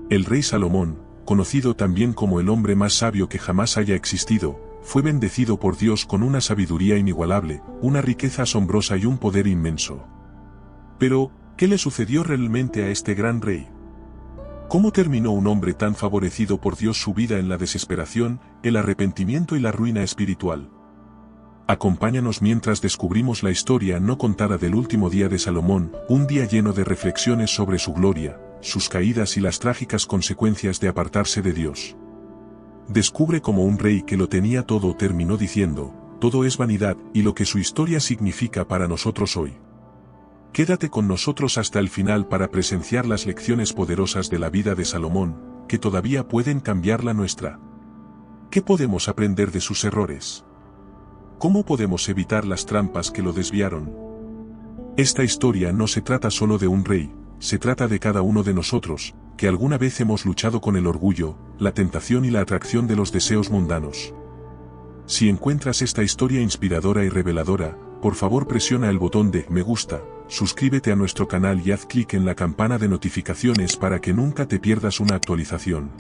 El rey Salomón, conocido también como el hombre más sabio que jamás haya existido, fue bendecido por Dios con una sabiduría inigualable, una riqueza asombrosa y un poder inmenso. Pero, ¿qué le sucedió realmente a este gran rey? ¿Cómo terminó un hombre tan favorecido por Dios su vida en la desesperación, el arrepentimiento y la ruina espiritual? Acompáñanos mientras descubrimos la historia no contada del último día de Salomón, un día lleno de reflexiones sobre su gloria, sus caídas y las trágicas consecuencias de apartarse de Dios. Descubre cómo un rey que lo tenía todo terminó diciendo, todo es vanidad, y lo que su historia significa para nosotros hoy. Quédate con nosotros hasta el final para presenciar las lecciones poderosas de la vida de Salomón, que todavía pueden cambiar la nuestra. ¿Qué podemos aprender de sus errores? ¿Cómo podemos evitar las trampas que lo desviaron? Esta historia no se trata solo de un rey, se trata de cada uno de nosotros, que alguna vez hemos luchado con el orgullo, la tentación y la atracción de los deseos mundanos. Si encuentras esta historia inspiradora y reveladora, por favor presiona el botón de me gusta, suscríbete a nuestro canal y haz clic en la campana de notificaciones para que nunca te pierdas una actualización.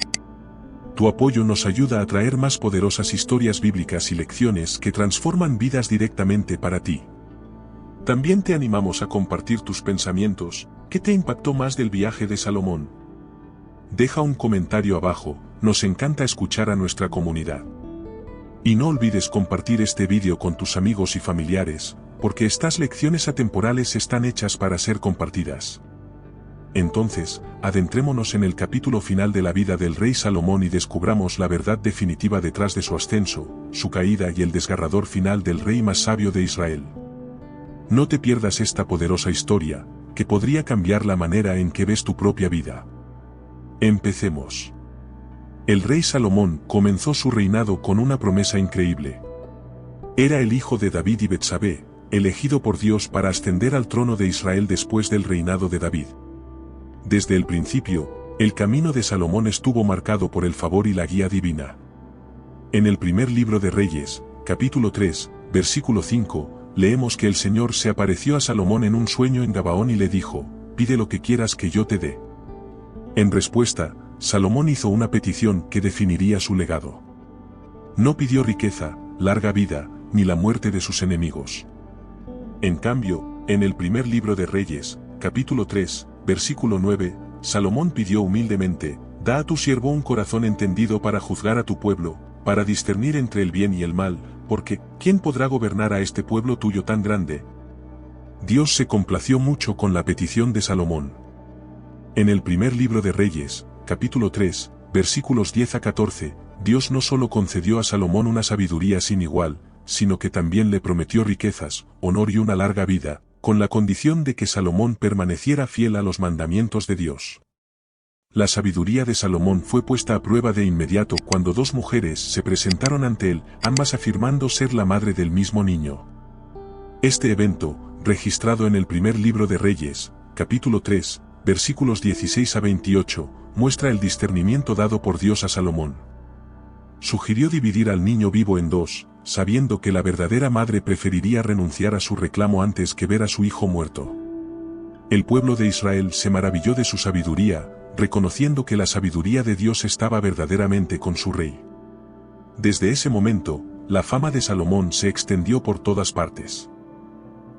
Tu apoyo nos ayuda a traer más poderosas historias bíblicas y lecciones que transforman vidas directamente para ti. También te animamos a compartir tus pensamientos. ¿Qué te impactó más del viaje de Salomón? Deja un comentario abajo, nos encanta escuchar a nuestra comunidad. Y no olvides compartir este vídeo con tus amigos y familiares, porque estas lecciones atemporales están hechas para ser compartidas. Entonces, adentrémonos en el capítulo final de la vida del rey Salomón y descubramos la verdad definitiva detrás de su ascenso, su caída y el desgarrador final del rey más sabio de Israel. No te pierdas esta poderosa historia, que podría cambiar la manera en que ves tu propia vida. Empecemos. El rey Salomón comenzó su reinado con una promesa increíble. Era el hijo de David y Betsabé, elegido por Dios para ascender al trono de Israel después del reinado de David. Desde el principio, el camino de Salomón estuvo marcado por el favor y la guía divina. En el primer libro de Reyes, capítulo 3, versículo 5, leemos que el Señor se apareció a Salomón en un sueño en Gabaón y le dijo, pide lo que quieras que yo te dé. En respuesta, Salomón hizo una petición que definiría su legado. No pidió riqueza, larga vida, ni la muerte de sus enemigos. En cambio, en el primer libro de Reyes, capítulo 3, versículo 9, Salomón pidió humildemente, da a tu siervo un corazón entendido para juzgar a tu pueblo, para discernir entre el bien y el mal, porque, ¿quién podrá gobernar a este pueblo tuyo tan grande? Dios se complació mucho con la petición de Salomón. En el primer libro de Reyes, capítulo 3, versículos 10 a 14, Dios no solo concedió a Salomón una sabiduría sin igual, sino que también le prometió riquezas, honor y una larga vida, con la condición de que Salomón permaneciera fiel a los mandamientos de Dios. La sabiduría de Salomón fue puesta a prueba de inmediato cuando dos mujeres se presentaron ante él, ambas afirmando ser la madre del mismo niño. Este evento, registrado en el primer libro de Reyes, capítulo 3, versículos 16 a 28, muestra el discernimiento dado por Dios a Salomón. Sugirió dividir al niño vivo en dos, sabiendo que la verdadera madre preferiría renunciar a su reclamo antes que ver a su hijo muerto. El pueblo de Israel se maravilló de su sabiduría, reconociendo que la sabiduría de Dios estaba verdaderamente con su rey. Desde ese momento, la fama de Salomón se extendió por todas partes.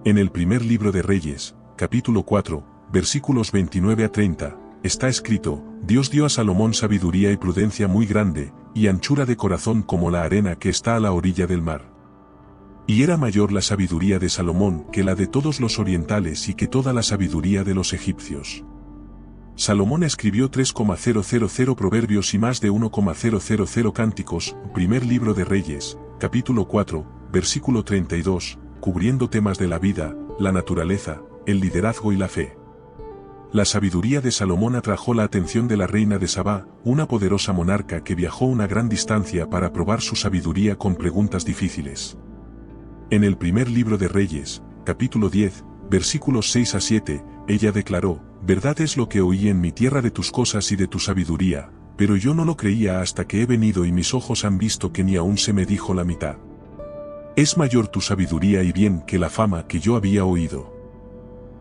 En el primer libro de Reyes, capítulo 4, versículos 29 a 30, está escrito, Dios dio a Salomón sabiduría y prudencia muy grande, y anchura de corazón como la arena que está a la orilla del mar. Y era mayor la sabiduría de Salomón que la de todos los orientales y que toda la sabiduría de los egipcios. Salomón escribió 3,000 proverbios y más de 1,000 cánticos, primer libro de Reyes, capítulo 4, versículo 32, cubriendo temas de la vida, la naturaleza, el liderazgo y la fe. La sabiduría de Salomón atrajo la atención de la reina de Sabá, una poderosa monarca que viajó una gran distancia para probar su sabiduría con preguntas difíciles. En el primer libro de Reyes, capítulo 10, versículos 6 a 7, ella declaró, verdad es lo que oí en mi tierra de tus cosas y de tu sabiduría, pero yo no lo creía hasta que he venido y mis ojos han visto que ni aún se me dijo la mitad. Es mayor tu sabiduría y bien que la fama que yo había oído.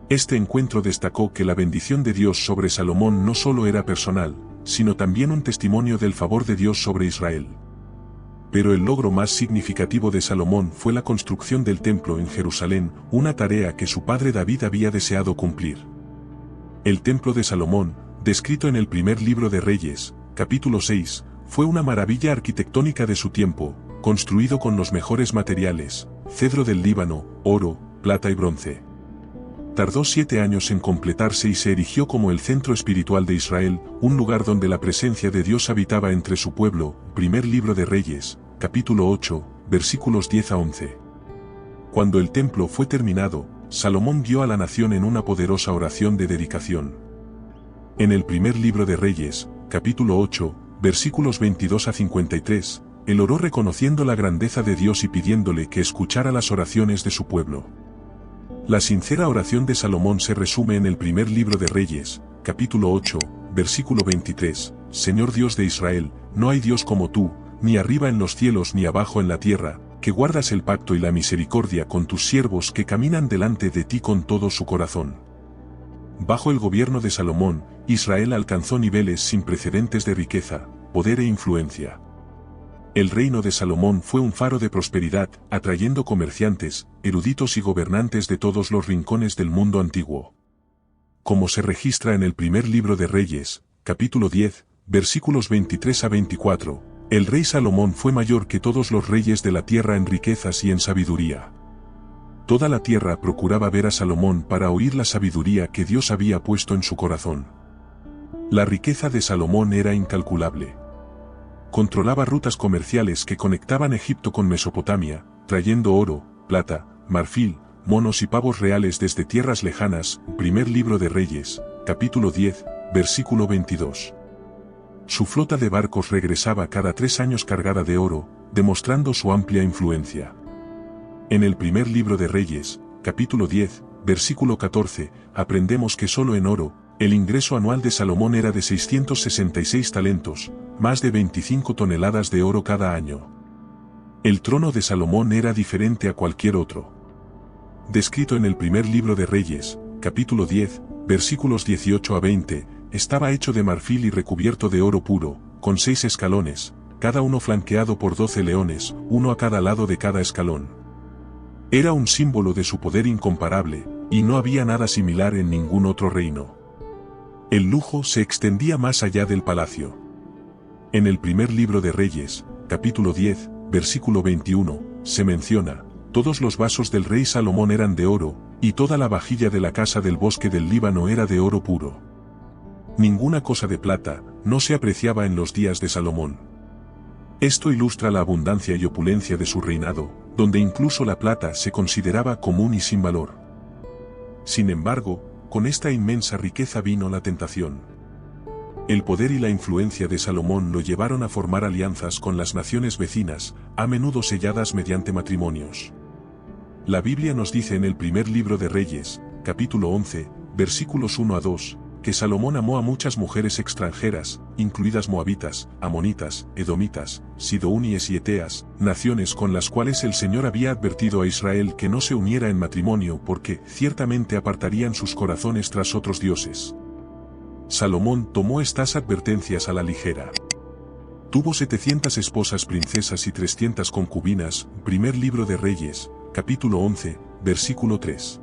Este encuentro destacó que la bendición de Dios sobre Salomón no solo era personal, sino también un testimonio del favor de Dios sobre Israel. Pero el logro más significativo de Salomón fue la construcción del templo en Jerusalén, una tarea que su padre David había deseado cumplir. El templo de Salomón, descrito en el primer libro de Reyes, capítulo 6, fue una maravilla arquitectónica de su tiempo, construido con los mejores materiales, cedro del Líbano, oro, plata y bronce. Tardó 7 años en completarse y se erigió como el centro espiritual de Israel, un lugar donde la presencia de Dios habitaba entre su pueblo. Primer libro de Reyes, capítulo 8, versículos 10 a 11. Cuando el templo fue terminado, Salomón guió a la nación en una poderosa oración de dedicación. En el primer libro de Reyes, capítulo 8, versículos 22 a 53, él oró reconociendo la grandeza de Dios y pidiéndole que escuchara las oraciones de su pueblo. La sincera oración de Salomón se resume en el primer libro de Reyes, capítulo 8, versículo 23, Señor Dios de Israel, no hay Dios como tú, ni arriba en los cielos ni abajo en la tierra, que guardas el pacto y la misericordia con tus siervos que caminan delante de ti con todo su corazón. Bajo el gobierno de Salomón, Israel alcanzó niveles sin precedentes de riqueza, poder e influencia. El reino de Salomón fue un faro de prosperidad, atrayendo comerciantes, eruditos y gobernantes de todos los rincones del mundo antiguo. Como se registra en el primer libro de Reyes, capítulo 10, versículos 23 a 24, el rey Salomón fue mayor que todos los reyes de la tierra en riquezas y en sabiduría. Toda la tierra procuraba ver a Salomón para oír la sabiduría que Dios había puesto en su corazón. La riqueza de Salomón era incalculable. Controlaba rutas comerciales que conectaban Egipto con Mesopotamia, trayendo oro, plata, marfil, monos y pavos reales desde tierras lejanas. Primer libro de Reyes, capítulo 10, versículo 22. Su flota de barcos regresaba cada 3 años cargada de oro, demostrando su amplia influencia. En el primer libro de Reyes, capítulo 10, versículo 14, aprendemos que solo en oro, el ingreso anual de Salomón era de 666 talentos, más de 25 toneladas de oro cada año. El trono de Salomón era diferente a cualquier otro. Descrito en el primer libro de Reyes, capítulo 10, versículos 18 a 20, estaba hecho de marfil y recubierto de oro puro, con 6 escalones, cada uno flanqueado por 12 leones, uno a cada lado de cada escalón. Era un símbolo de su poder incomparable, y no había nada similar en ningún otro reino. El lujo se extendía más allá del palacio. En el primer libro de Reyes, capítulo 10, versículo 21, se menciona, todos los vasos del rey Salomón eran de oro, y toda la vajilla de la casa del bosque del Líbano era de oro puro. Ninguna cosa de plata no se apreciaba en los días de Salomón. Esto ilustra la abundancia y opulencia de su reinado, donde incluso la plata se consideraba común y sin valor. Sin embargo, con esta inmensa riqueza vino la tentación. El poder y la influencia de Salomón lo llevaron a formar alianzas con las naciones vecinas, a menudo selladas mediante matrimonios. La Biblia nos dice en el primer libro de Reyes, capítulo 11, versículos 1 a 2, que Salomón amó a muchas mujeres extranjeras, incluidas moabitas, amonitas, edomitas, sidoníes y eteas, naciones con las cuales el Señor había advertido a Israel que no se uniera en matrimonio porque ciertamente apartarían sus corazones tras otros dioses. Salomón tomó estas advertencias a la ligera. Tuvo 700 esposas princesas y 300 concubinas. Primer libro de Reyes, capítulo 11, versículo 3.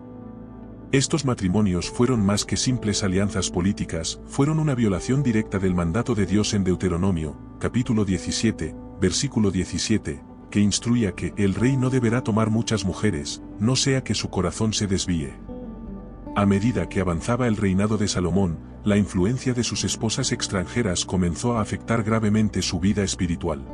Estos matrimonios fueron más que simples alianzas políticas, fueron una violación directa del mandato de Dios en Deuteronomio, capítulo 17, versículo 17, que instruye a que el rey no deberá tomar muchas mujeres, no sea que su corazón se desvíe. A medida que avanzaba el reinado de Salomón, la influencia de sus esposas extranjeras comenzó a afectar gravemente su vida espiritual.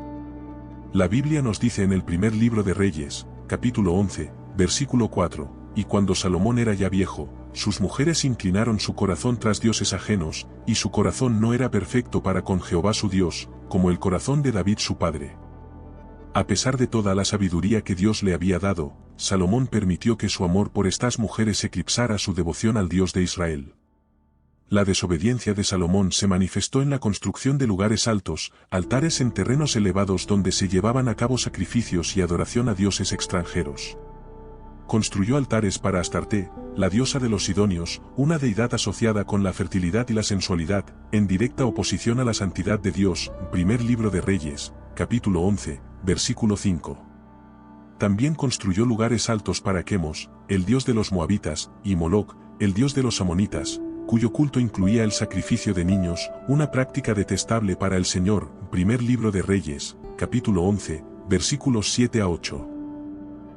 La Biblia nos dice en el primer libro de Reyes, capítulo 11, versículo 4, y cuando Salomón era ya viejo, sus mujeres inclinaron su corazón tras dioses ajenos, y su corazón no era perfecto para con Jehová su Dios, como el corazón de David su padre. A pesar de toda la sabiduría que Dios le había dado, Salomón permitió que su amor por estas mujeres eclipsara su devoción al Dios de Israel. La desobediencia de Salomón se manifestó en la construcción de lugares altos, altares en terrenos elevados donde se llevaban a cabo sacrificios y adoración a dioses extranjeros. construyó altares para Astarte, la diosa de los sidonios, una deidad asociada con la fertilidad y la sensualidad, en directa oposición a la santidad de Dios. Primer libro de Reyes, capítulo 11, versículo 5. También construyó lugares altos para Quemos, el dios de los moabitas, y Moloc, el dios de los amonitas, cuyo culto incluía el sacrificio de niños, una práctica detestable para el Señor. Primer libro de Reyes, capítulo 11, versículos 7 a 8.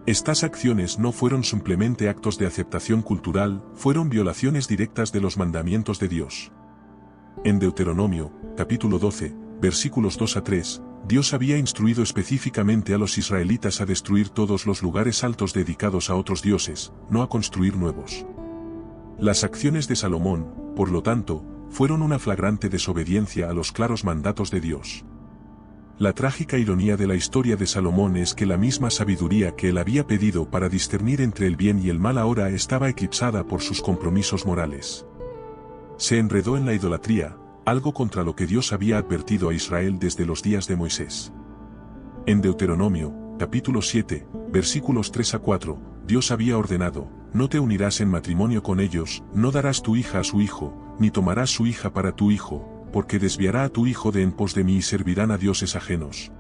Estas acciones no fueron simplemente actos de aceptación cultural, fueron violaciones directas de los mandamientos de Dios. En Deuteronomio, capítulo 12, versículos 2 a 3, Dios había instruido específicamente a los israelitas a destruir todos los lugares altos dedicados a otros dioses, no a construir nuevos. Las acciones de Salomón, por lo tanto, fueron una flagrante desobediencia a los claros mandatos de Dios. La trágica ironía de la historia de Salomón es que la misma sabiduría que él había pedido para discernir entre el bien y el mal ahora estaba eclipsada por sus compromisos morales. Se enredó en la idolatría, algo contra lo que Dios había advertido a Israel desde los días de Moisés. En Deuteronomio, capítulo 7, versículos 3 a 4, Dios había ordenado: no te unirás en matrimonio con ellos, no darás tu hija a su hijo, ni tomarás su hija para tu hijo, porque desviará a tu hijo de en pos de mí y servirán a dioses ajenos.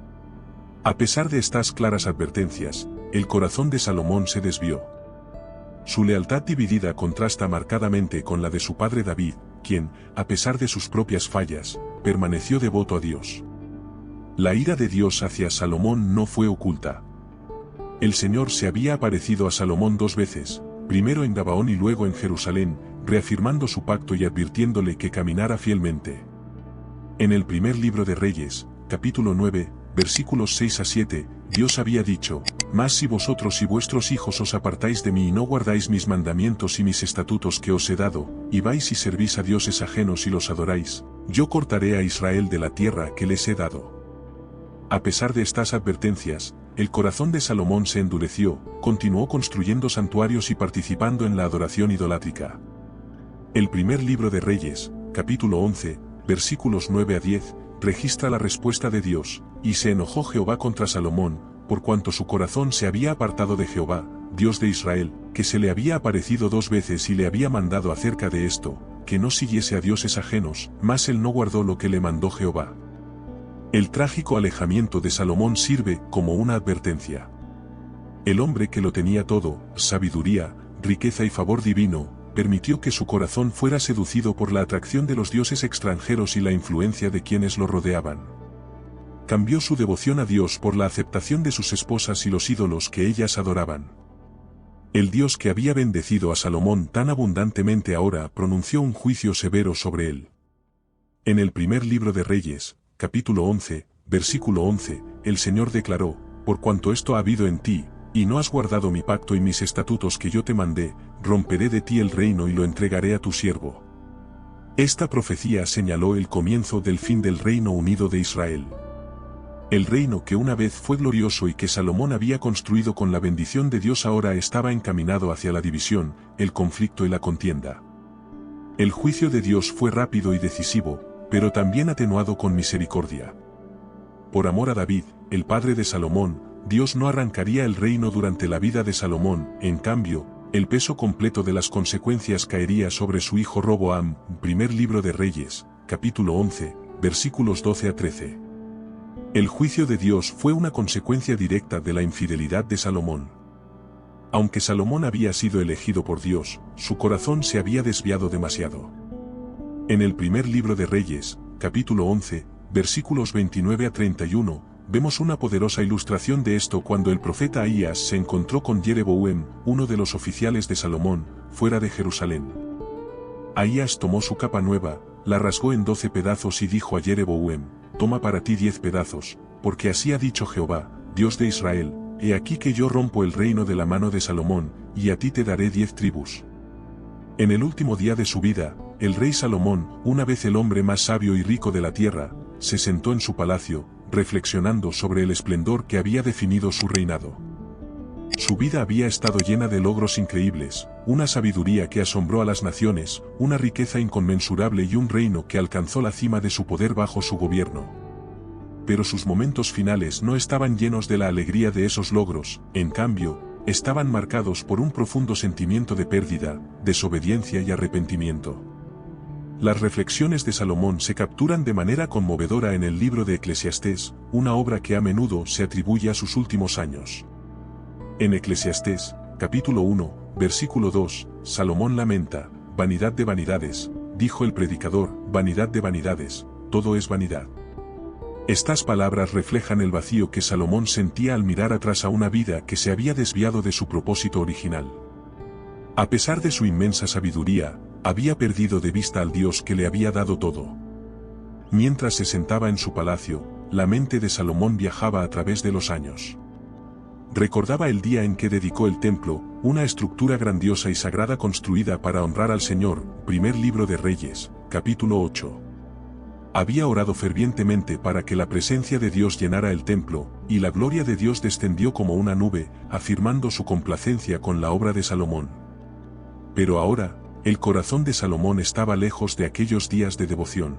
A pesar de estas claras advertencias, el corazón de Salomón se desvió. Su lealtad dividida contrasta marcadamente con la de su padre David, quien, a pesar de sus propias fallas, permaneció devoto a Dios. La ira de Dios hacia Salomón no fue oculta. El Señor se había aparecido a Salomón 2 veces, primero en Gabaón y luego en Jerusalén, reafirmando su pacto y advirtiéndole que caminara fielmente. En el primer libro de Reyes, capítulo 9, versículos 6 a 7, Dios había dicho: mas si vosotros y vuestros hijos os apartáis de mí y no guardáis mis mandamientos y mis estatutos que os he dado, y vais y servís a dioses ajenos y los adoráis, yo cortaré a Israel de la tierra que les he dado. A pesar de estas advertencias, el corazón de Salomón se endureció, continuó construyendo santuarios y participando en la adoración idolátrica. El primer libro de Reyes, capítulo 11, versículos 9 a 10, registra la respuesta de Dios: y se enojó Jehová contra Salomón, por cuanto su corazón se había apartado de Jehová, Dios de Israel, que se le había aparecido 2 veces y le había mandado acerca de esto, que no siguiese a dioses ajenos, mas él no guardó lo que le mandó Jehová. El trágico alejamiento de Salomón sirve como una advertencia. El hombre que lo tenía todo, sabiduría, riqueza y favor divino, permitió que su corazón fuera seducido por la atracción de los dioses extranjeros y la influencia de quienes lo rodeaban. Cambió su devoción a Dios por la aceptación de sus esposas y los ídolos que ellas adoraban. El Dios que había bendecido a Salomón tan abundantemente ahora pronunció un juicio severo sobre él. En el primer libro de Reyes, capítulo 11, versículo 11, el Señor declaró: por cuanto esto ha habido en ti, y no has guardado mi pacto y mis estatutos que yo te mandé, romperé de ti el reino y lo entregaré a tu siervo. Esta profecía señaló el comienzo del fin del Reino Unido de Israel. El reino que una vez fue glorioso y que Salomón había construido con la bendición de Dios ahora estaba encaminado hacia la división, el conflicto y la contienda. El juicio de Dios fue rápido y decisivo, pero también atenuado con misericordia. Por amor a David, el padre de Salomón, Dios no arrancaría el reino durante la vida de Salomón, en cambio, el peso completo de las consecuencias caería sobre su hijo Roboam. Primer libro de Reyes, capítulo 11, versículos 12 a 13. El juicio de Dios fue una consecuencia directa de la infidelidad de Salomón. Aunque Salomón había sido elegido por Dios, su corazón se había desviado demasiado. En el primer libro de Reyes, capítulo 11, versículos 29 a 31, vemos una poderosa ilustración de esto cuando el profeta Ahías se encontró con Jeroboam, uno de los oficiales de Salomón, fuera de Jerusalén. Ahías tomó su capa nueva, la rasgó en 12 pedazos y dijo a Jeroboam: toma para ti 10 pedazos, porque así ha dicho Jehová, Dios de Israel: he aquí que yo rompo el reino de la mano de Salomón, y a ti te daré 10 tribus. En el último día de su vida, el rey Salomón, una vez el hombre más sabio y rico de la tierra, se sentó en su palacio, reflexionando sobre el esplendor que había definido su reinado. Su vida había estado llena de logros increíbles, una sabiduría que asombró a las naciones, una riqueza inconmensurable y un reino que alcanzó la cima de su poder bajo su gobierno. Pero sus momentos finales no estaban llenos de la alegría de esos logros, en cambio, estaban marcados por un profundo sentimiento de pérdida, desobediencia y arrepentimiento. Las reflexiones de Salomón se capturan de manera conmovedora en el libro de Eclesiastés, una obra que a menudo se atribuye a sus últimos años. En Eclesiastés, capítulo 1, versículo 2, Salomón lamenta: «Vanidad de vanidades», dijo el predicador, «vanidad de vanidades, todo es vanidad». Estas palabras reflejan el vacío que Salomón sentía al mirar atrás a una vida que se había desviado de su propósito original. A pesar de su inmensa sabiduría, había perdido de vista al Dios que le había dado todo. Mientras se sentaba en su palacio, la mente de Salomón viajaba a través de los años. Recordaba el día en que dedicó el templo, una estructura grandiosa y sagrada construida para honrar al Señor. Primer libro de Reyes, capítulo 8. Había orado fervientemente para que la presencia de Dios llenara el templo, y la gloria de Dios descendió como una nube, afirmando su complacencia con la obra de Salomón. Pero ahora, el corazón de Salomón estaba lejos de aquellos días de devoción.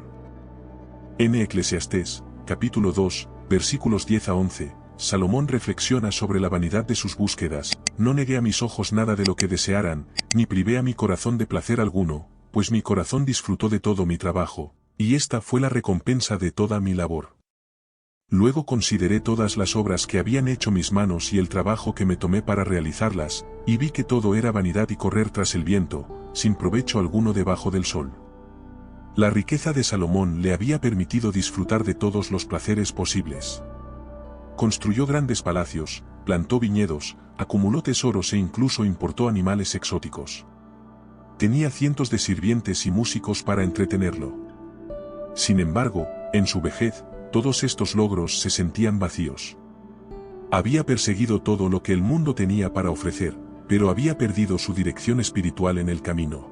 En Eclesiastés, capítulo 2, versículos 10 a 11, Salomón reflexiona sobre la vanidad de sus búsquedas: «No negué a mis ojos nada de lo que desearan, ni privé a mi corazón de placer alguno, pues mi corazón disfrutó de todo mi trabajo, y esta fue la recompensa de toda mi labor. Luego consideré todas las obras que habían hecho mis manos y el trabajo que me tomé para realizarlas, y vi que todo era vanidad y correr tras el viento, sin provecho alguno debajo del sol». La riqueza de Salomón le había permitido disfrutar de todos los placeres posibles. Construyó grandes palacios, plantó viñedos, acumuló tesoros e incluso importó animales exóticos. Tenía cientos de sirvientes y músicos para entretenerlo. Sin embargo, en su vejez, todos estos logros se sentían vacíos. Había perseguido todo lo que el mundo tenía para ofrecer, pero había perdido su dirección espiritual en el camino.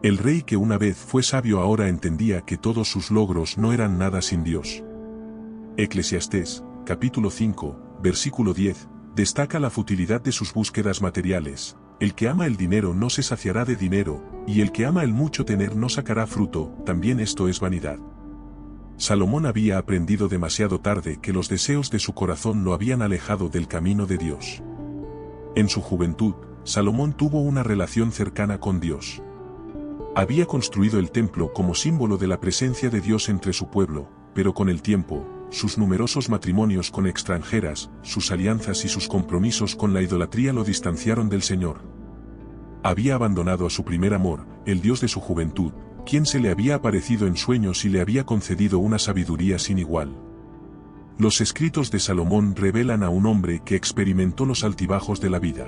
El rey que una vez fue sabio ahora entendía que todos sus logros no eran nada sin Dios. Eclesiastés, capítulo 5, versículo 10, destaca la futilidad de sus búsquedas materiales: «El que ama el dinero no se saciará de dinero, y el que ama el mucho tener no sacará fruto, también esto es vanidad». Salomón había aprendido demasiado tarde que los deseos de su corazón lo habían alejado del camino de Dios. En su juventud, Salomón tuvo una relación cercana con Dios. Había construido el templo como símbolo de la presencia de Dios entre su pueblo, pero con el tiempo, sus numerosos matrimonios con extranjeras, sus alianzas y sus compromisos con la idolatría lo distanciaron del Señor. Había abandonado a su primer amor, el Dios de su juventud, quien se le había aparecido en sueños y le había concedido una sabiduría sin igual. Los escritos de Salomón revelan a un hombre que experimentó los altibajos de la vida.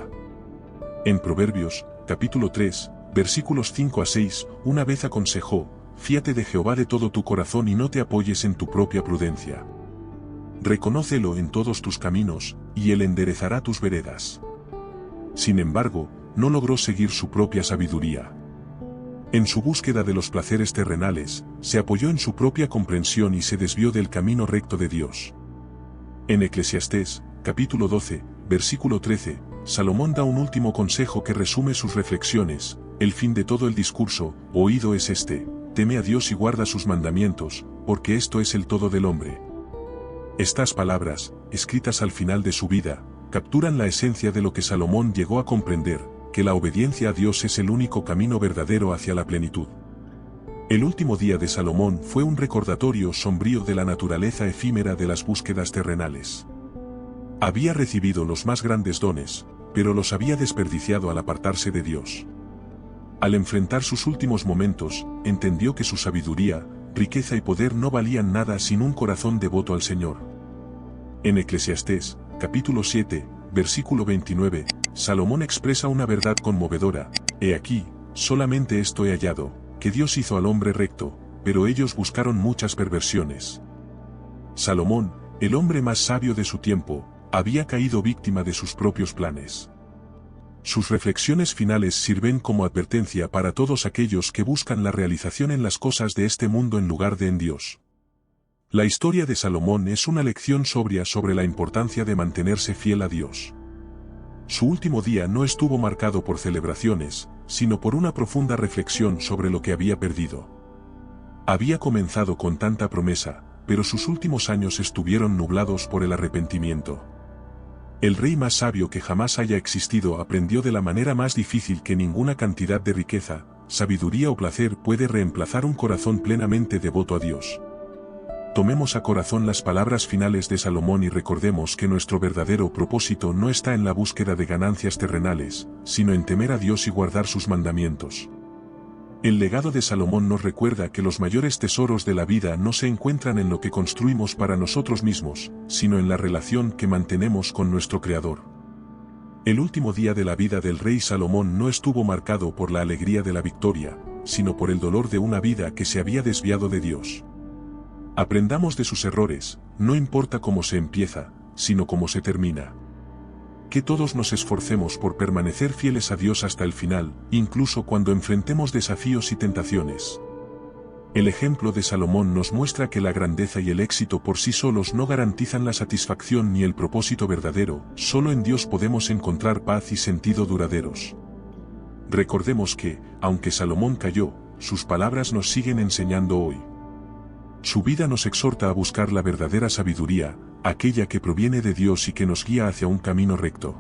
En Proverbios, capítulo 3, versículos 5 a 6, una vez aconsejó: «Fíate de Jehová de todo tu corazón y no te apoyes en tu propia prudencia. Reconócelo en todos tus caminos, y él enderezará tus veredas». Sin embargo, no logró seguir su propia sabiduría. En su búsqueda de los placeres terrenales, se apoyó en su propia comprensión y se desvió del camino recto de Dios. En Eclesiastés, capítulo 12, versículo 13, Salomón da un último consejo que resume sus reflexiones: «El fin de todo el discurso, oído es este: teme a Dios y guarda sus mandamientos, porque esto es el todo del hombre». Estas palabras, escritas al final de su vida, capturan la esencia de lo que Salomón llegó a comprender: que la obediencia a Dios es el único camino verdadero hacia la plenitud. El último día de Salomón fue un recordatorio sombrío de la naturaleza efímera de las búsquedas terrenales. Había recibido los más grandes dones, pero los había desperdiciado al apartarse de Dios. Al enfrentar sus últimos momentos, entendió que su sabiduría, riqueza y poder no valían nada sin un corazón devoto al Señor. En Eclesiastés, capítulo 7, versículo 29, Salomón expresa una verdad conmovedora: «He aquí, solamente esto he hallado, que Dios hizo al hombre recto, pero ellos buscaron muchas perversiones». Salomón, el hombre más sabio de su tiempo, había caído víctima de sus propios planes. Sus reflexiones finales sirven como advertencia para todos aquellos que buscan la realización en las cosas de este mundo en lugar de en Dios. La historia de Salomón es una lección sobria sobre la importancia de mantenerse fiel a Dios. Su último día no estuvo marcado por celebraciones, sino por una profunda reflexión sobre lo que había perdido. Había comenzado con tanta promesa, pero sus últimos años estuvieron nublados por el arrepentimiento. El rey más sabio que jamás haya existido aprendió de la manera más difícil que ninguna cantidad de riqueza, sabiduría o placer puede reemplazar un corazón plenamente devoto a Dios. Tomemos a corazón las palabras finales de Salomón y recordemos que nuestro verdadero propósito no está en la búsqueda de ganancias terrenales, sino en temer a Dios y guardar sus mandamientos. El legado de Salomón nos recuerda que los mayores tesoros de la vida no se encuentran en lo que construimos para nosotros mismos, sino en la relación que mantenemos con nuestro Creador. El último día de la vida del rey Salomón no estuvo marcado por la alegría de la victoria, sino por el dolor de una vida que se había desviado de Dios. Aprendamos de sus errores, no importa cómo se empieza, sino cómo se termina. Que todos nos esforcemos por permanecer fieles a Dios hasta el final, incluso cuando enfrentemos desafíos y tentaciones. El ejemplo de Salomón nos muestra que la grandeza y el éxito por sí solos no garantizan la satisfacción ni el propósito verdadero, solo en Dios podemos encontrar paz y sentido duraderos. Recordemos que, aunque Salomón cayó, sus palabras nos siguen enseñando hoy. Su vida nos exhorta a buscar la verdadera sabiduría, aquella que proviene de Dios y que nos guía hacia un camino recto.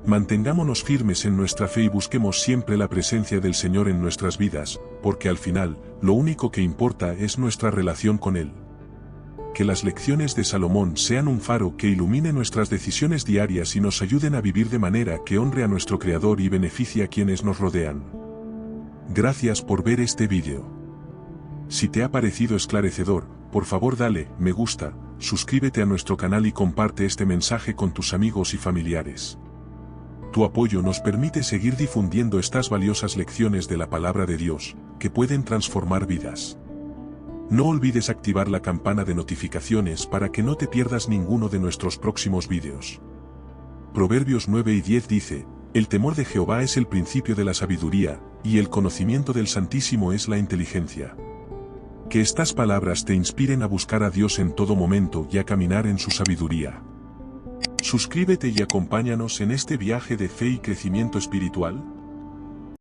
Mantengámonos firmes en nuestra fe y busquemos siempre la presencia del Señor en nuestras vidas, porque al final, lo único que importa es nuestra relación con Él. Que las lecciones de Salomón sean un faro que ilumine nuestras decisiones diarias y nos ayuden a vivir de manera que honre a nuestro Creador y beneficie a quienes nos rodean. Gracias por ver este vídeo. Si te ha parecido esclarecedor, por favor dale me gusta, suscríbete a nuestro canal y comparte este mensaje con tus amigos y familiares. Tu apoyo nos permite seguir difundiendo estas valiosas lecciones de la palabra de Dios, que pueden transformar vidas. No olvides activar la campana de notificaciones para que no te pierdas ninguno de nuestros próximos vídeos. Proverbios 9:10 dice, el temor de Jehová es el principio de la sabiduría, y el conocimiento del Santísimo es la inteligencia. Que estas palabras te inspiren a buscar a Dios en todo momento y a caminar en su sabiduría. Suscríbete y acompáñanos en este viaje de fe y crecimiento espiritual.